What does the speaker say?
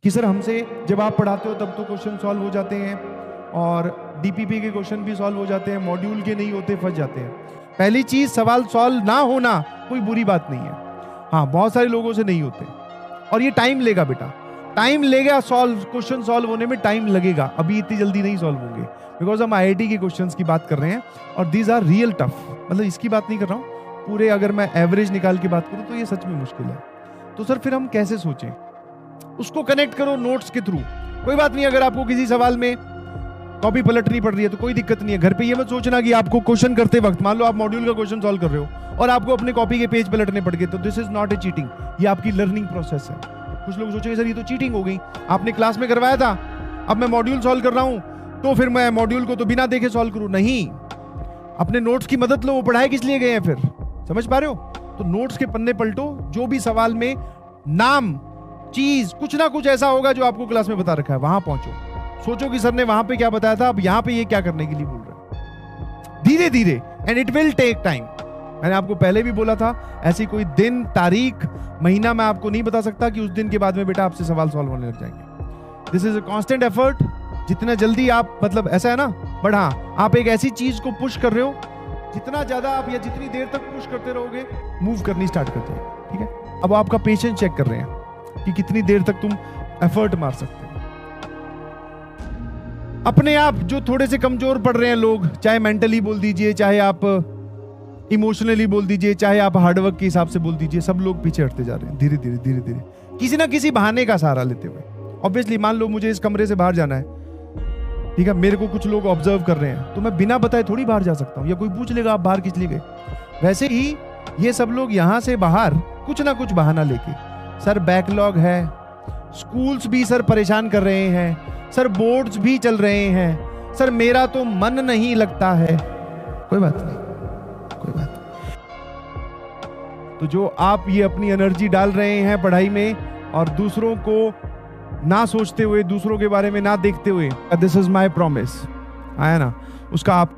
कि सर हमसे जब आप पढ़ाते हो तब तो क्वेश्चन सॉल्व हो जाते हैं और डीपीपी के क्वेश्चन भी सॉल्व हो जाते हैं, मॉड्यूल के नहीं होते, फंस जाते हैं। पहली चीज, सवाल सॉल्व ना होना कोई बुरी बात नहीं है। हाँ, बहुत सारे लोगों से नहीं होते और ये टाइम लेगा बेटा, टाइम लेगा। क्वेश्चन सॉल्व होने में टाइम लगेगा, अभी इतनी जल्दी नहीं सॉल्व होंगे, बिकॉज हम आईआईटी के क्वेश्चंस की बात कर रहे हैं और दीज आर रियल टफ। मतलब इसकी बात नहीं कर रहा हूँ पूरे, अगर मैं एवरेज निकाल के बात करूँ तो ये सच में मुश्किल है। तो सर फिर हम कैसे सोचें? उसको कनेक्ट करो नोट्स के थ्रू। कोई बात नहीं, अगर आपको किसी सवाल में कॉपी पलटनी पड़ रही है तो कोई दिक्कत नहीं है। घर पे ये मत सोचना कि आपको क्वेश्चन करते वक्त, मान लो आप मॉड्यूल का क्वेश्चन सॉल्व कर रहे हो और आपको अपने कॉपी के पेज पलटने पड़ गए, तो this is not a cheating, ये आपकी लर्निंग प्रोसेस है। कुछ लोग सोचेंगे सर ये तो चीटिंग हो गई, आपने क्लास में करवाया था, अब मैं मॉड्यूल सॉल्व कर रहा हूं तो फिर मैं मॉड्यूल को तो बिना देखे सॉल्व करूं। नहीं, अपने नोट्स की मदद लो। वो पढ़ाए किस लिए गए हैं फिर? समझ पा रहे हो? तो नोट्स के पन्ने पलटो, जो भी सवाल में नाम, चीज, कुछ ना कुछ ऐसा होगा जो आपको क्लास में बता रखा है, वहां पहुंचो। सोचो कि सर ने वहां पे क्या बताया था, अब यहां पे ये क्या करने के लिए बोल रहा है। धीरे धीरे, and it will take time. मैंने आपको पहले भी बोला था, ऐसी कोई दिन, तारीख, महीना मैं आपको नहीं बता सकता कि उस दिन के बाद में बेटा आपसे सवाल सॉल्व होने लग जाएंगे। This is a constant effort. जितना जल्दी आप, मतलब ऐसा है ना, बट हाँ, आप एक ऐसी चीज को पुश कर रहे हो, जितना ज्यादा आप या जितनी देर तक पुश करते रहोगे, मूव करनी स्टार्ट करते हो। ठीक है, अब आपका पेशेंस चेक कर रहे हैं कि कितनी देर तक तुम एफर्ट मार सकते हो। अपने आप जो थोड़े से कमजोर पड़ रहे हैं लोग, चाहे मेंटली बोल दीजिए, चाहे आप इमोशनली बोल दीजिए, चाहे आप हार्डवर्क के हिसाब से बोल दीजिए, सब लोग पीछे हटते जा रहे हैं धीरे धीरे धीरे धीरे, किसी ना किसी बहाने का सहारा लेते हुए। ऑब्वियसली मान लो मुझे इस कमरे से बाहर जाना है, ठीक है, मेरे को कुछ लोग ऑब्जर्व कर रहे हैं, तो मैं बिना बताए थोड़ी बाहर जा सकता हूँ, या कोई पूछ लेगा आप बाहर किस लिए गए। वैसे ही ये सब लोग यहां से बाहर कुछ ना कुछ बहाना लेके, सर बैकलॉग है, स्कूल्स भी सर परेशान कर रहे हैं, सर बोर्ड्स भी चल रहे हैं, सर मेरा तो मन नहीं लगता है। कोई बात नहीं, कोई बात नहीं। तो जो आप ये अपनी एनर्जी डाल रहे हैं पढ़ाई में और दूसरों को ना सोचते हुए, दूसरों के बारे में ना देखते हुए, दिस इज माय प्रॉमिस, आया ना, उसका आप